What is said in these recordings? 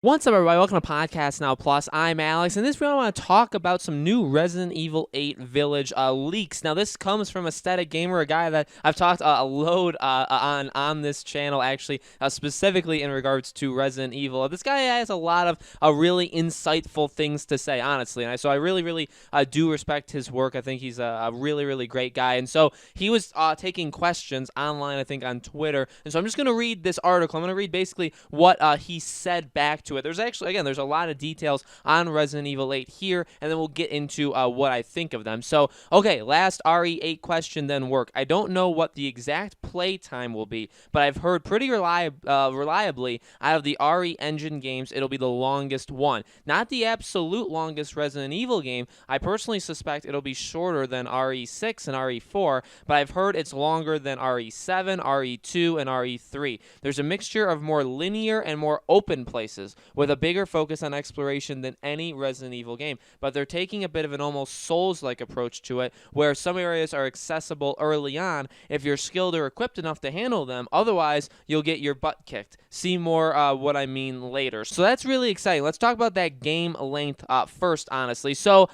What's up, everybody? Welcome to Podcast Now Plus. I'm Alex, and this video I want to talk about some new Resident Evil 8 Village leaks. Now, this comes from Aesthetic Gamer, a guy that I've talked a load on this channel, actually, specifically in regards to Resident Evil. This guy has a lot of really insightful things to say, honestly, and so I really do respect his work. I think he's a really great guy, and so he was taking questions online, I think, on Twitter, and so I'm just going to read this article. I'm going to read basically what he said back to it. There's actually, again, there's a lot of details on Resident Evil 8 here, and then we'll get into what I think of them. So, okay, last RE8 question then work. I don't know what the exact play time will be, but I've heard pretty reliably out of the RE Engine games, it'll be the longest one. Not the absolute longest Resident Evil game. I personally suspect it'll be shorter than RE6 and RE4, but I've heard it's longer than RE7, RE2, and RE3. There's a mixture of more linear and more open places, with a bigger focus on exploration than any Resident Evil game, but they're taking a bit of an almost Souls-like approach to it, where some areas are accessible early on if you're skilled or equipped enough to handle them. Otherwise, you'll get your butt kicked. See more what I mean later. So that's really exciting. Let's talk about that game length first, honestly. So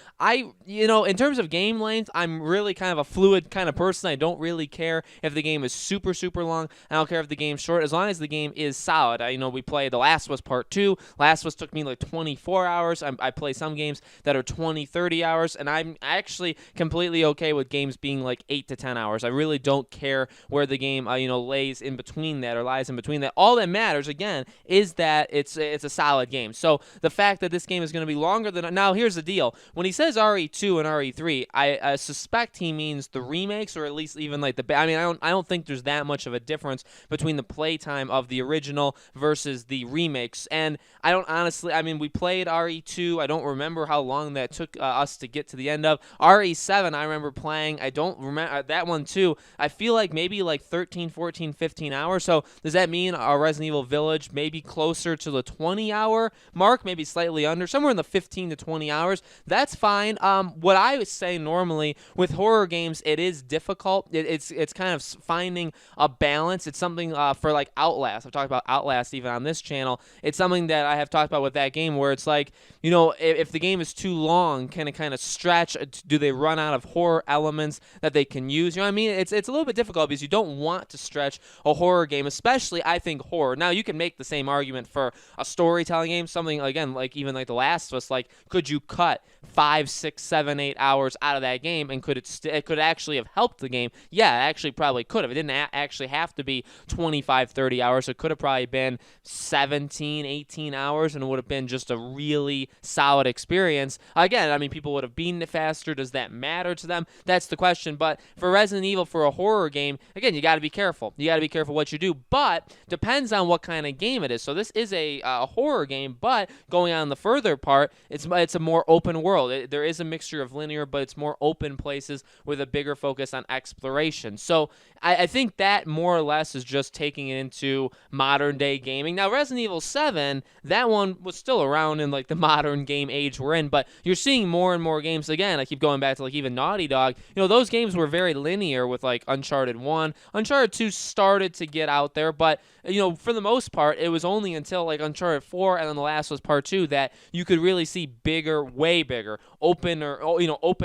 in terms of game length, I'm really kind of a fluid kind of person. I don't really care if the game is super long. I don't care if the game's short, as long as the game is solid. We played The Last of Us Part 2. Last of Us took me like 24 hours. I play some games that are 20-30 hours, and I'm actually completely okay with games being like 8 to 10 hours. I really don't care where the game lays in between that or lies in between that. All that matters, again, is that it's a solid game. So the fact that this game is going to be longer than... Now, here's the deal. When he says RE2 and RE3, I suspect he means the remakes, or at least even like the... I don't think there's that much of a difference between the playtime of the original versus the remakes. And I don't honestly... we played RE2. I don't remember how long that took us to get to the end of. RE7, I remember playing. I don't remember... that one, too, I feel like maybe like 13, 14, 15 hours. So does that mean our Resident Evil Village maybe closer to the 20-hour mark, maybe slightly under, somewhere in the 15 to 20 hours? That's fine. What I would say normally with horror games, it is difficult. It's kind of finding a balance. It's something for like Outlast. I've talked about Outlast even on this channel. It's something that I have talked about with that game, where it's like, if the game is too long, can it kind of stretch? Do they run out of horror elements that they can use? It's a little bit difficult because you don't want to stretch a horror game, especially, I think, horror. Now, you can make the same argument for a storytelling game, something, again, like even like The Last of Us. Like, could you cut 5, 6, 7, 8 hours out of that game, and could it could actually have helped the game? Yeah, it actually probably could have. It didn't actually have to be 25, 30 hours. It could have probably been 17, 18 hours, and it would have been just a really solid experience. Again, people would have beaten it faster. Does that matter to them? That's the question. But for Resident Evil, for a horror game, again, you got to be careful. You got to be careful what you do, but depends on what kind of game it is. So this is a horror game, but going on the further part, it's a more open world. There is a mixture of linear, but it's more open places with a bigger focus on exploration. So I think that more or less is just taking it into modern day gaming. Now, Resident Evil 7, that one was still around in like the modern game age we're in, but you're seeing more and more games. Again, I keep going back to like even Naughty Dog. Those games were very linear with like Uncharted 1. Uncharted 2 started to get out there, but for the most part, it was only until like Uncharted 4 and then The Last was Part 2 that you could really see bigger, way bigger, open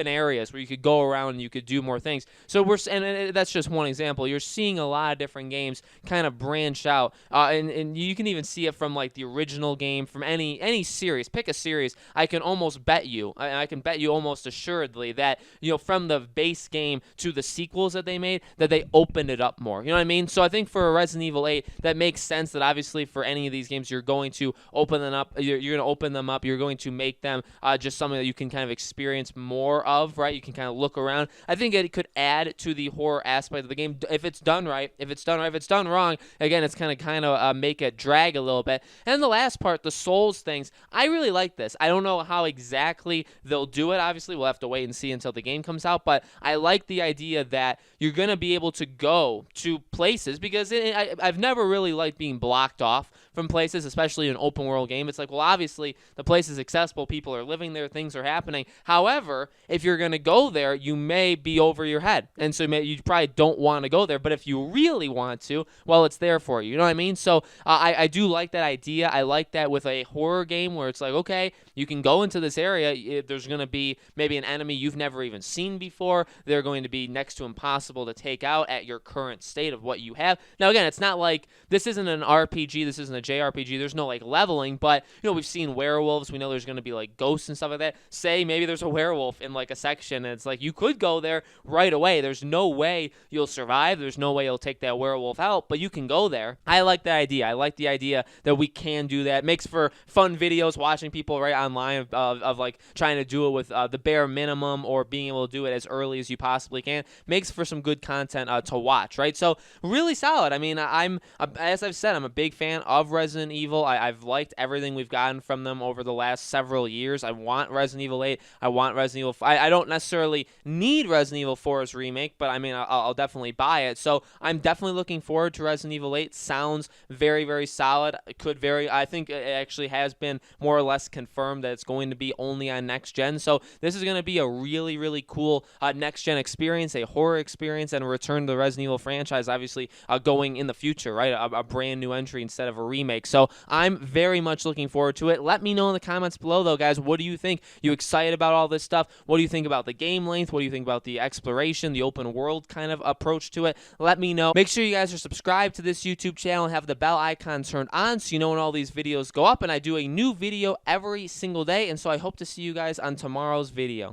areas where you could go around and you could do more things. So and that's just one example. You're seeing a lot of different games kind of branch out, and you can even see it from like the original game, from any series. Pick a series. I can almost bet you, I can bet you almost assuredly that from the base game to the sequels that they made, that they opened it up more. You know what I mean? So I think for Resident Evil 8, that makes sense. That obviously for any of these games, you're going to open them up. You're going to open them up. You're going to make them just something that you can kind of experience more of, right? You can kind of look around. I think it could add to the horror aspect of the game if it's done right. If it's done wrong, again, it's kind of make it drag a little bit. And the last part, the Souls things, I really like this. I don't know how exactly they'll do it. Obviously, we'll have to wait and see until the game comes out, but I like the idea that you're going to be able to go to places, because I've never really liked being blocked off from places, especially an open world game. It's like, well, obviously the place is accessible, people are living there, things are happening. However, if you're going to go there, you may be over your head, and so you probably don't want to go there. But if you really want to, well, it's there for you. You know what I mean? So I do like that idea. I like that with a horror game where it's like, okay, you can go into this area. There's going to be maybe an enemy you've never even seen before. They're going to be next to impossible to take out at your current state of what you have. Now, again, it's not like this isn't an RPG. This isn't a JRPG. There's no like leveling, but we've seen werewolves. We know there's going to be like ghosts and stuff like that. Say maybe there's a werewolf in like a section, and it's like you could go there right away. There's no way you'll survive. There's no way you'll take that werewolf out, but you can go there. I like that idea. I like the idea that we can do that. It makes for fun videos watching people right online of like trying to do it with the bare minimum or being able to do it as early as you possibly can. Makes for some good content to watch, right? So really solid. I mean, as I've said, I'm a big fan of Resident Evil. I've liked everything we've gotten from them over the last several years. I want Resident Evil 8. I want Resident Evil 5. I don't necessarily need Resident Evil 4's remake, but I mean, I'll definitely buy it. So I'm definitely looking forward to Resident Evil 8. Sounds very, very solid. I think it actually has been more or less confirmed that it's going to be only on next gen. So this is going to be a really, really cool next gen experience, a horror experience, and a return to the Resident Evil franchise, obviously going in the future, right? A brand new entry instead of a remake. So I'm very much looking forward to it. Let me know in the comments below, though, guys. What do you think? You excited about all this stuff? What do you think about the game length? What do you think about the exploration, the open world kind of approach to it? Let me know. Make sure you guys are subscribed to this YouTube channel and have the bell icon turned on so you know when all these videos go up. And I do a new video every single day, and so I hope to see you guys on tomorrow's video.